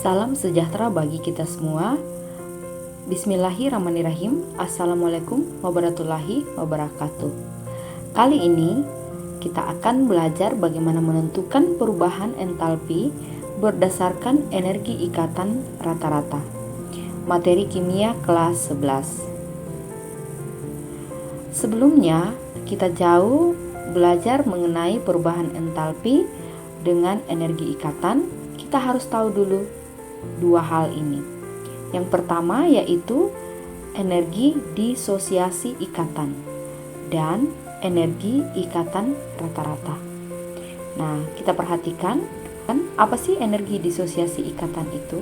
Salam sejahtera bagi kita semua. Bismillahirrahmanirrahim. Assalamualaikum warahmatullahi wabarakatuh. Kali ini kita akan belajar bagaimana menentukan perubahan entalpi berdasarkan energi ikatan rata-rata. Materi kimia kelas 11. Sebelumnya kita jauh belajar mengenai perubahan entalpi dengan energi ikatan. Kita harus tahu dulu dua hal ini. Yang pertama yaitu energi disosiasi ikatan dan energi ikatan rata-rata. Nah, kita perhatikan apa sih energi disosiasi ikatan itu?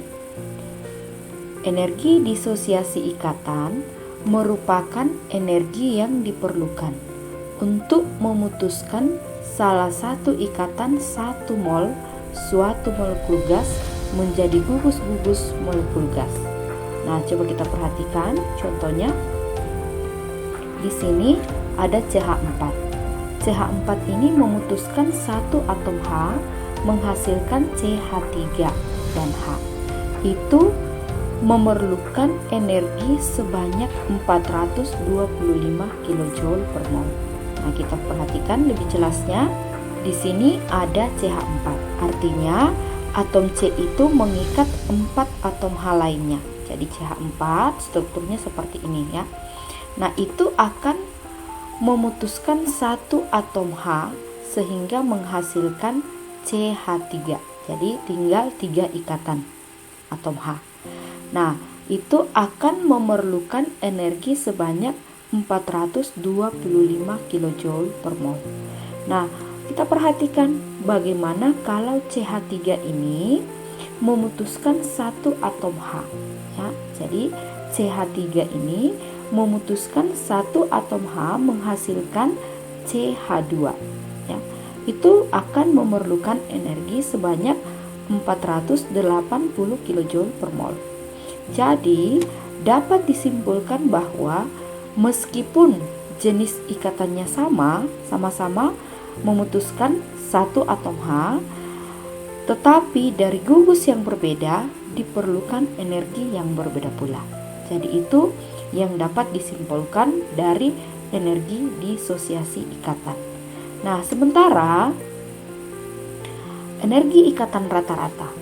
Energi disosiasi ikatan merupakan energi yang diperlukan untuk memutuskan salah satu ikatan 1 mol suatu molekul gas menjadi gugus-gugus molekul gas. Nah, coba kita perhatikan contohnya. Di sini ada CH4. CH4 ini memutuskan satu atom H menghasilkan CH3 dan H. Itu memerlukan energi sebanyak 425 kJ per mol. Nah, kita perhatikan lebih jelasnya. Di sini ada CH4. Artinya atom C itu mengikat 4 atom H lainnya. Jadi CH4 strukturnya seperti ini ya. Nah, itu akan memutuskan satu atom H sehingga menghasilkan CH3. Jadi tinggal 3 ikatan atom H. Nah, itu akan memerlukan energi sebanyak 425 kJ per mol. Nah, kita perhatikan bagaimana kalau CH3 ini memutuskan satu atom H ya. Jadi CH3 ini memutuskan satu atom H menghasilkan CH2 ya. Itu akan memerlukan energi sebanyak 480 kJ per mol. Jadi dapat disimpulkan bahwa meskipun jenis ikatannya sama-sama memutuskan satu atom H, tetapi dari gugus yang berbeda diperlukan energi yang berbeda pula. Jadi itu yang dapat disimpulkan dari energi disosiasi ikatan. Nah, sementara energi ikatan rata-rata.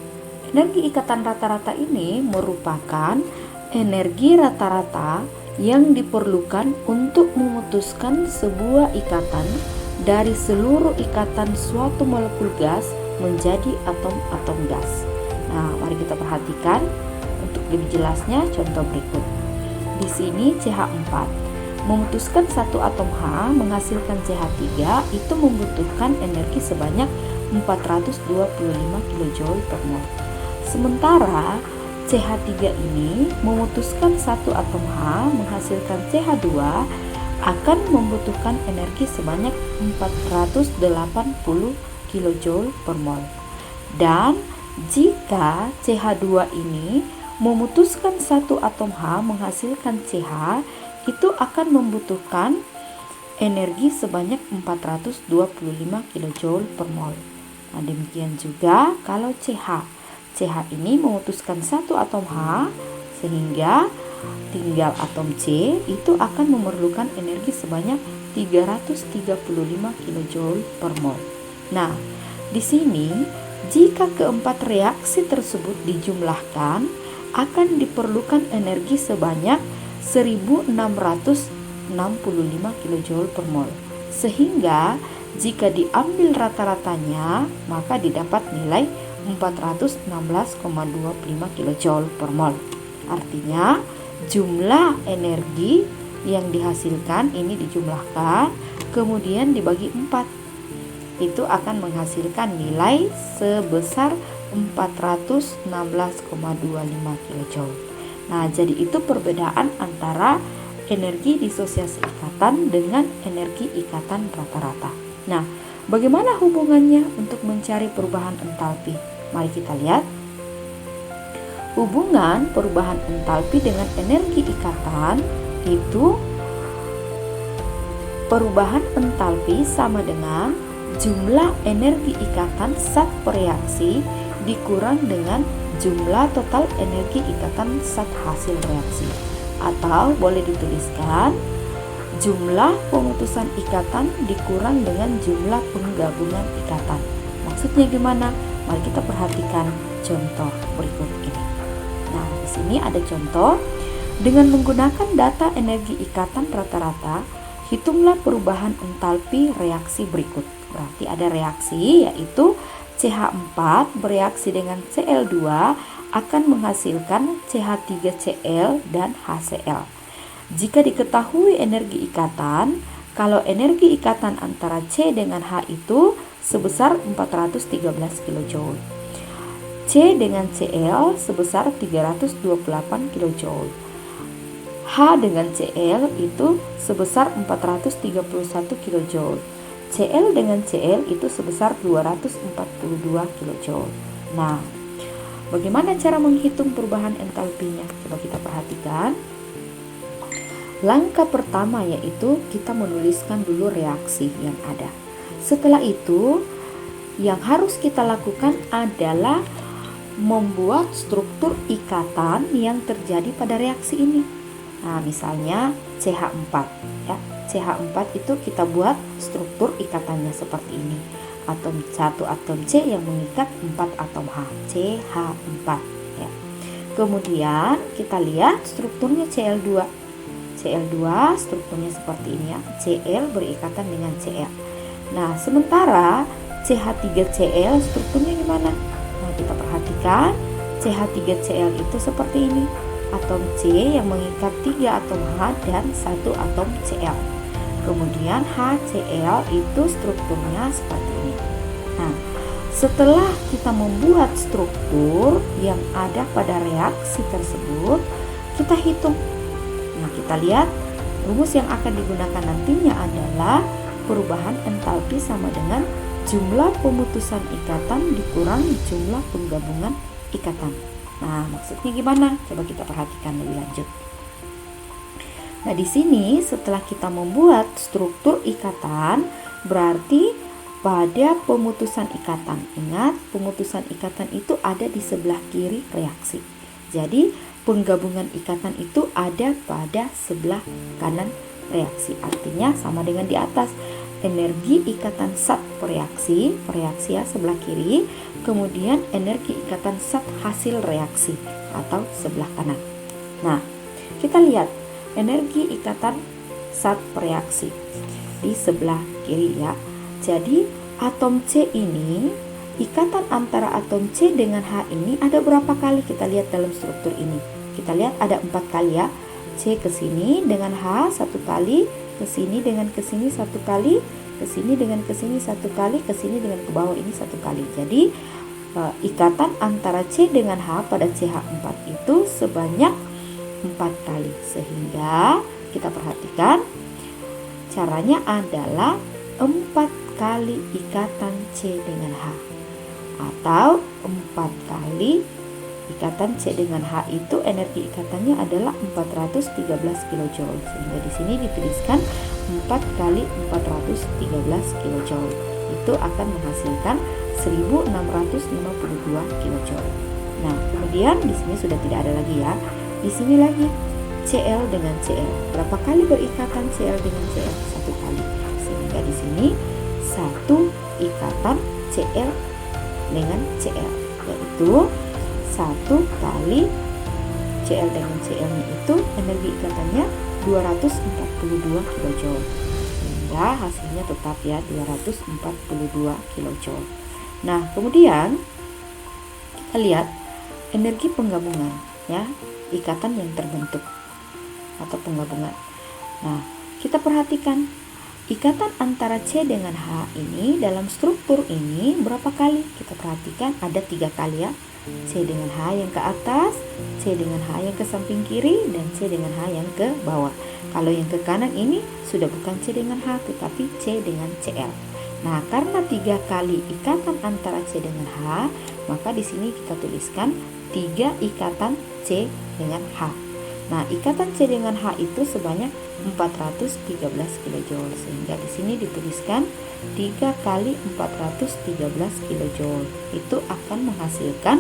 Energi ikatan rata-rata ini merupakan energi rata-rata yang diperlukan untuk memutuskan sebuah ikatan dari seluruh ikatan suatu molekul gas menjadi atom-atom gas. Nah, mari kita perhatikan untuk lebih jelasnya contoh berikut. Di sini CH4 memutuskan satu atom H menghasilkan CH3, itu membutuhkan energi sebanyak 425 kJ per mol. Sementara CH3 ini memutuskan satu atom H menghasilkan CH2 akan membutuhkan energi sebanyak 480 kJ per mol. Dan jika CH2 ini memutuskan satu atom H menghasilkan CH, itu akan membutuhkan energi sebanyak 425 kJ per mol. Nah, demikian juga kalau CH. CH ini memutuskan satu atom H sehingga tinggal atom C, itu akan memerlukan energi sebanyak 335 kJ per mol. Nah, di sini jika keempat reaksi tersebut dijumlahkan akan diperlukan energi sebanyak 1665 kJ per mol. Sehingga jika diambil rata-ratanya maka didapat nilai 416,25 kJ per mol. Artinya jumlah energi yang dihasilkan ini dijumlahkan kemudian dibagi 4, itu akan menghasilkan nilai sebesar 416,25 kJ. Nah, jadi itu perbedaan antara energi disosiasi ikatan dengan energi ikatan rata-rata. Nah, bagaimana hubungannya untuk mencari perubahan entalpi? Mari kita lihat. Hubungan perubahan entalpi dengan energi ikatan itu perubahan entalpi sama dengan jumlah energi ikatan saat reaksi dikurang dengan jumlah total energi ikatan zat hasil reaksi. Atau boleh dituliskan jumlah pemutusan ikatan dikurang dengan jumlah penggabungan ikatan. Maksudnya gimana? Mari kita perhatikan contoh berikut ini. Nah, di sini ada contoh. Dengan menggunakan data energi ikatan rata-rata, hitunglah perubahan entalpi reaksi berikut. Berarti ada reaksi, yaitu CH4 bereaksi dengan Cl2 akan menghasilkan CH3Cl dan HCl. Jika diketahui energi ikatan, kalau energi ikatan antara C dengan H itu sebesar 413 kJ. C dengan Cl sebesar 328 kJ. H dengan Cl itu sebesar 431 kJ. Cl dengan Cl itu sebesar 242 kJ. Nah, bagaimana cara menghitung perubahan entalpinya? Coba kita perhatikan. Langkah pertama yaitu kita menuliskan dulu reaksi yang ada. Setelah itu, yang harus kita lakukan adalah membuat struktur ikatan yang terjadi pada reaksi ini. Nah, misalnya CH4 ya. CH4 itu kita buat struktur ikatannya seperti ini. Atom 1 atom C yang mengikat 4 atom H, CH4 ya. Kemudian kita lihat strukturnya Cl2. Cl2 strukturnya seperti ini ya. Cl berikatan dengan Cl. Nah, sementara CH3Cl strukturnya gimana? Nah, kita perhatikan CH3Cl itu seperti ini. Atom C yang mengikat 3 atom H dan 1 atom Cl. Kemudian HCl itu strukturnya seperti ini. Nah, setelah kita membuat struktur yang ada pada reaksi tersebut, kita hitung. Nah, kita lihat rumus yang akan digunakan nantinya adalah perubahan entalpi sama dengan jumlah pemutusan ikatan dikurang jumlah penggabungan ikatan. Nah, maksudnya gimana? Coba kita perhatikan lebih lanjut. Nah, di sini setelah kita membuat struktur ikatan, berarti pada pemutusan ikatan. Ingat, pemutusan ikatan itu ada di sebelah kiri reaksi. Jadi, penggabungan ikatan itu ada pada sebelah kanan reaksi. Artinya sama dengan di atas. Energi ikatan zat reaksi ya sebelah kiri, kemudian energi ikatan zat hasil reaksi atau sebelah kanan. Nah, kita lihat energi ikatan zat reaksi di sebelah kiri ya. Jadi atom C ini, ikatan antara atom C dengan H ini ada berapa kali? Kita lihat dalam struktur ini. Kita lihat ada 4 kali ya. C ke sini dengan H 1 kali, ke sini dengan ke sini 1 kali, ke sini dengan ke sini 1 kali, ke sini dengan ke bawah ini 1 kali. Jadi ikatan antara C dengan H pada CH4 itu sebanyak 4 kali. Sehingga kita perhatikan caranya adalah 4 kali ikatan C dengan H, atau 4 kali ikatan C dengan H itu energi ikatannya adalah 413 kJ. Sehingga di sini dituliskan 4 kali 413 kJ. Itu akan menghasilkan 1652 kJ. Nah, kemudian di sini sudah tidak ada lagi ya. Di sini lagi Cl dengan Cl. Berapa kali berikatan Cl dengan Cl? 1 kali. Sehingga di sini 1 ikatan Cl dengan Cl, yaitu 1 kali Cl dengan Cl-nya itu energi ikatannya 242 kJ. Sehingga hasilnya tetap ya 242 kJ. Nah, kemudian kita lihat energi penggabungan ya, ikatan yang terbentuk atau penggabungan. Nah, kita perhatikan ikatan antara C dengan H ini dalam struktur ini berapa kali? Kita perhatikan ada 3 kali ya. C dengan H yang ke atas, C dengan H yang ke samping kiri, dan C dengan H yang ke bawah. Kalau yang ke kanan ini sudah bukan C dengan H, tetapi C dengan Cl. Nah, karena 3 kali ikatan antara C dengan H, maka di sini kita tuliskan 3 ikatan C dengan H. Nah, ikatan C dengan H itu sebanyak 413 kJ. Sehingga di sini dituliskan 3 kali 413 kJ. Itu akan menghasilkan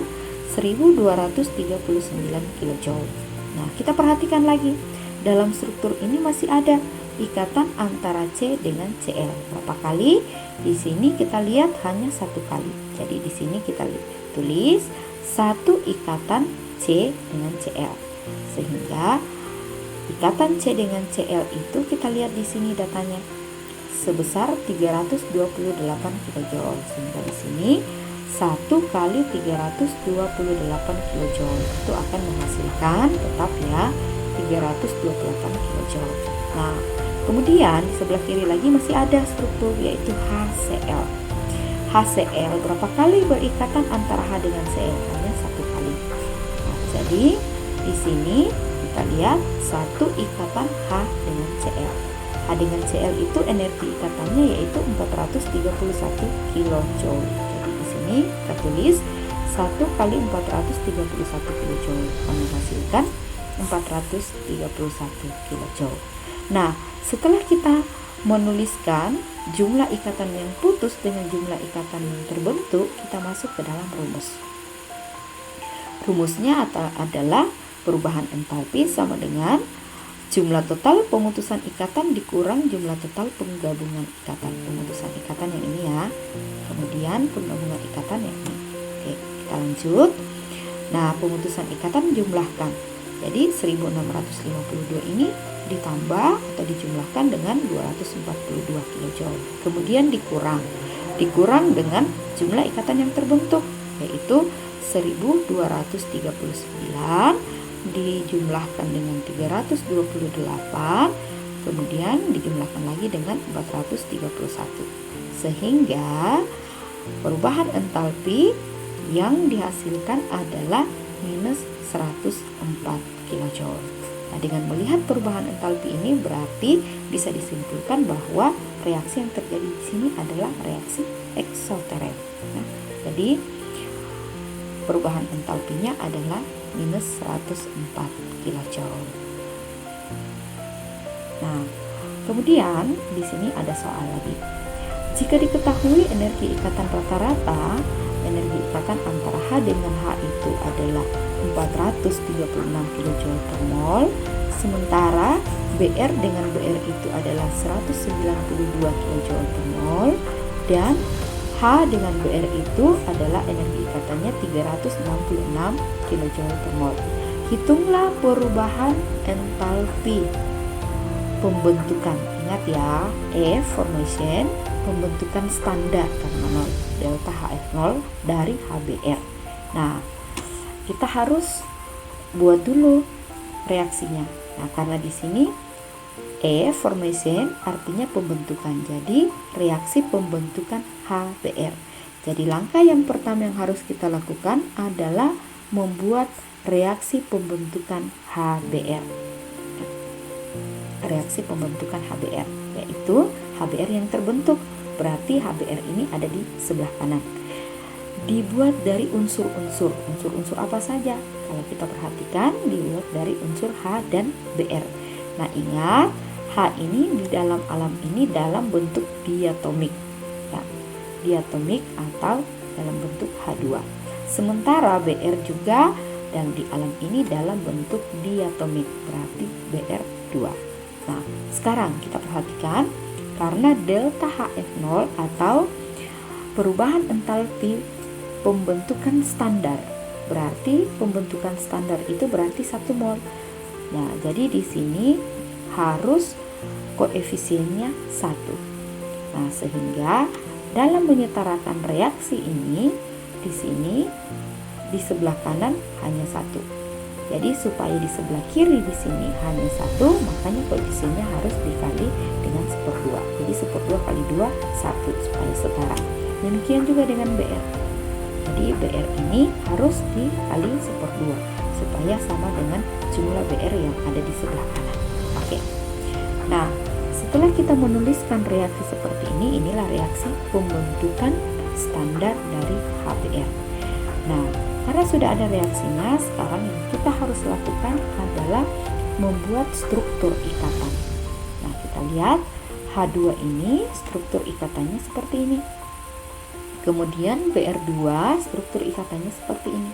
1239 kilojoule. Nah, kita perhatikan lagi. Dalam struktur ini masih ada ikatan antara C dengan Cl. Berapa kali? Di sini kita lihat hanya satu kali. Jadi di sini kita tulis satu ikatan C dengan Cl. Sehingga ikatan C dengan Cl itu kita lihat di sini datanya sebesar 328 kilojoule. Sehingga di sini 1 kali 328 kilojoule itu akan menghasilkan tetap ya 328 kilojoule. Nah, kemudian di sebelah kiri lagi masih ada struktur yaitu HCl. HCl berapa kali berikatan antara H dengan Cl? Hanya satu kali. Nah, jadi di sini kita lihat satu ikatan H dengan Cl. H dengan Cl itu energi ikatannya yaitu 431 kilojoule. Jadi di sini kita tulis 1 kali 431 kilojoule akan menghasilkan 431 kilojoule. Nah, setelah kita menuliskan jumlah ikatan yang putus dengan jumlah ikatan yang terbentuk, kita masuk ke dalam rumus. Rumusnya adalah perubahan entalpi sama dengan jumlah total pemutusan ikatan dikurang jumlah total penggabungan ikatan. Pemutusan ikatan yang ini ya, kemudian penggabungan ikatan yang ini. Oke, kita lanjut. Nah, pemutusan ikatan jumlahkan. Jadi 1652 ini ditambah atau dijumlahkan dengan 242 kilojoule. Kemudian dikurang dengan jumlah ikatan yang terbentuk yaitu 1239 dijumlahkan dengan 328, kemudian dijumlahkan lagi dengan 431. Sehingga perubahan entalpi yang dihasilkan adalah minus 104 kilojoule. Nah, dengan melihat perubahan entalpi ini berarti bisa disimpulkan bahwa reaksi yang terjadi di sini adalah reaksi eksoterm. Nah, jadi perubahan entalpinya adalah minus 104 kilojoule. Nah, kemudian di sini ada soal lagi. Jika diketahui energi ikatan rata-rata, energi ikatan antara H dengan H itu adalah 436 kilojoule per mol, sementara Br dengan Br itu adalah 192 kilojoule per mol, dan H dengan Br itu adalah energi ikatannya 366 kilojoule per mol. Hitunglah perubahan entalpi pembentukan. Ingat ya, E formation, pembentukan standar karena 0 delta HF0 dari HBr. Nah, kita harus buat dulu reaksinya. Nah, karena di sini E formation artinya pembentukan. Jadi reaksi pembentukan HBr. Jadi langkah yang pertama yang harus kita lakukan adalah membuat reaksi pembentukan HBr. Reaksi pembentukan HBr yaitu HBr yang terbentuk. Berarti HBr ini ada di sebelah kanan. Dibuat dari unsur-unsur. Unsur-unsur apa saja? Kalau kita perhatikan dibuat dari unsur H dan Br. Nah, ingat H ini di dalam alam ini dalam bentuk diatomik. Ya, diatomik atau dalam bentuk H2. Sementara Br juga dan di alam ini dalam bentuk diatomik. Berarti Br2. Nah, sekarang kita perhatikan karena delta HF0 atau perubahan entalpi pembentukan standar. Berarti pembentukan standar itu berarti 1 mol. Nah, jadi di sini harus koefisiennya 1. Nah, sehingga dalam menyetarakan reaksi ini di sini di sebelah kanan hanya 1. Jadi supaya di sebelah kiri di sini hanya 1, makanya koefisiennya harus dikali dengan 1/2. Jadi 1/2 kali 2 1 supaya setara. Demikian juga dengan Br. Jadi Br ini harus dikali 1/2 supaya sama dengan jumlah Br yang ada di sebelah kanan. Oke. Nah, setelah kita menuliskan reaksi seperti ini, inilah reaksi pembentukan standar dari HBr. Nah, karena sudah ada reaksinya, sekarang yang kita harus lakukan adalah membuat struktur ikatan. Nah, kita lihat H2 ini struktur ikatannya seperti ini. Kemudian Br2 struktur ikatannya seperti ini.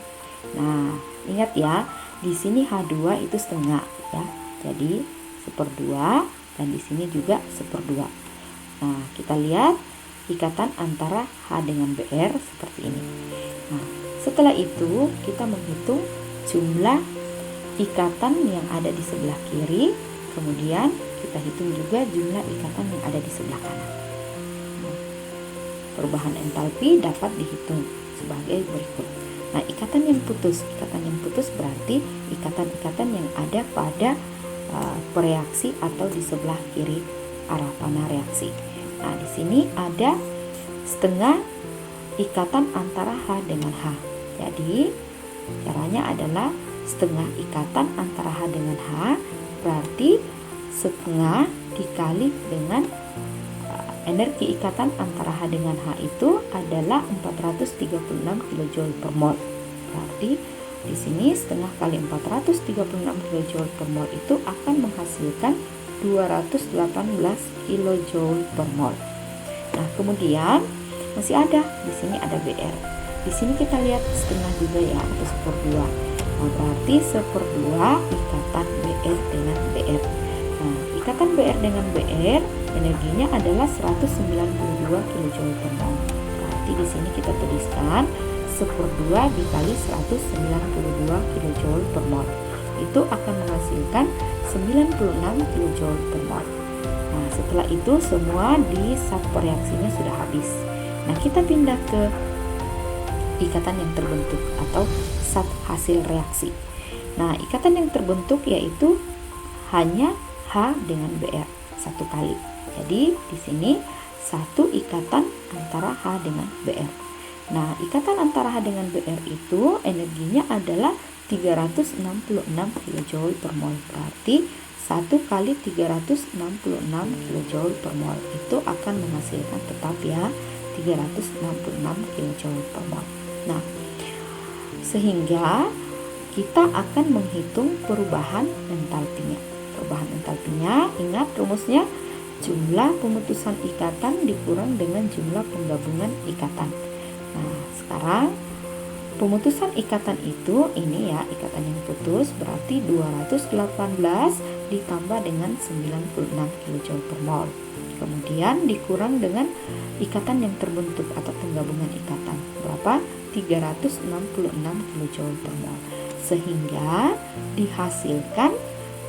Nah, ingat ya, di sini H2 itu setengah ya. Jadi 1/2 dan di sini juga 1/2. Nah, kita lihat ikatan antara H dengan BR seperti ini. Nah, setelah itu kita menghitung jumlah ikatan yang ada di sebelah kiri, kemudian kita hitung juga jumlah ikatan yang ada di sebelah kanan. Nah, perubahan entalpi dapat dihitung sebagai berikut. Nah, ikatan yang putus berarti ikatan-ikatan yang ada pada pereaksi atau di sebelah kiri arah panah reaksi. Nah, di sini ada setengah ikatan antara H dengan H. Jadi, caranya adalah setengah ikatan antara H dengan H berarti setengah dikali dengan energi ikatan antara H dengan H itu adalah 436 kJ per mol. Berarti di sini setengah kali 436 kJ per mol itu akan menghasilkan 218 kJ per mol. Nah, kemudian masih ada di sini ada BR. Di sini kita lihat setengah juga ya, atau 1/2. Nah, berarti 1/2 ikatan BR dengan BR. Nah, ikatan BR dengan BR energinya adalah 192 kJ per mol. Berarti di sini kita tuliskan 1/2 dikali 192 kJ per mol. Itu akan menghasilkan 96 kJ per mol. Nah, setelah itu semua di satu reaksinya sudah habis. Nah, kita pindah ke ikatan yang terbentuk atau zat hasil reaksi. Nah, ikatan yang terbentuk yaitu hanya H dengan BR satu kali. Jadi di sini satu ikatan antara H dengan BR. Nah, ikatan antara H dengan BR itu energinya adalah 366 kJ per mol. Berarti 1 kali 366 kJ per mol itu akan menghasilkan tetap ya 366 kJ per mol. Nah, sehingga kita akan menghitung perubahan entalpinya. Perubahan entalpinya, ingat rumusnya, jumlah pemutusan ikatan dikurang dengan jumlah penggabungan ikatan. Nah, sekarang pemutusan ikatan itu ini ya, ikatan yang putus berarti 218 ditambah dengan 96 kJ per mol. Kemudian dikurang dengan ikatan yang terbentuk atau penggabungan ikatan. Berapa? 366 kJ per mol. Sehingga dihasilkan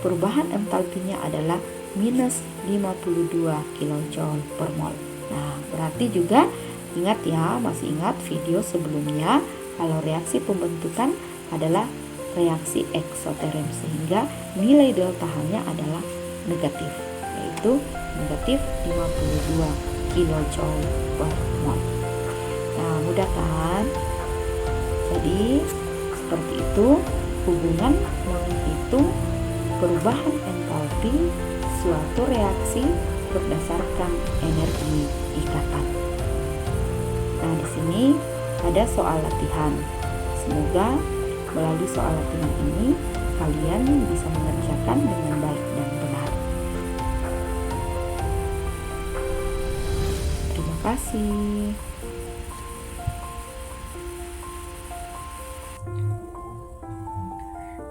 perubahan entalpinya adalah minus 52 kJ per mol. Nah, berarti juga ingat ya, masih ingat video sebelumnya kalau reaksi pembentukan adalah reaksi eksoterm sehingga nilai delta H-nya adalah negatif, yaitu negatif 52 kJ per mol. Nah, mudah kan? Jadi seperti itu hubungan menghitung perubahan entalpi suatu reaksi berdasarkan energi ikatan. Nah, di sini ada soal latihan. Semoga melalui soal latihan ini kalian bisa mengerjakan dengan baik dan benar. Terima kasih.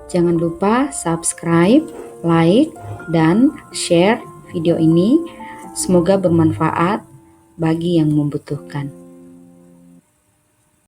Jangan lupa subscribe, like, dan share video ini. Semoga bermanfaat bagi yang membutuhkan.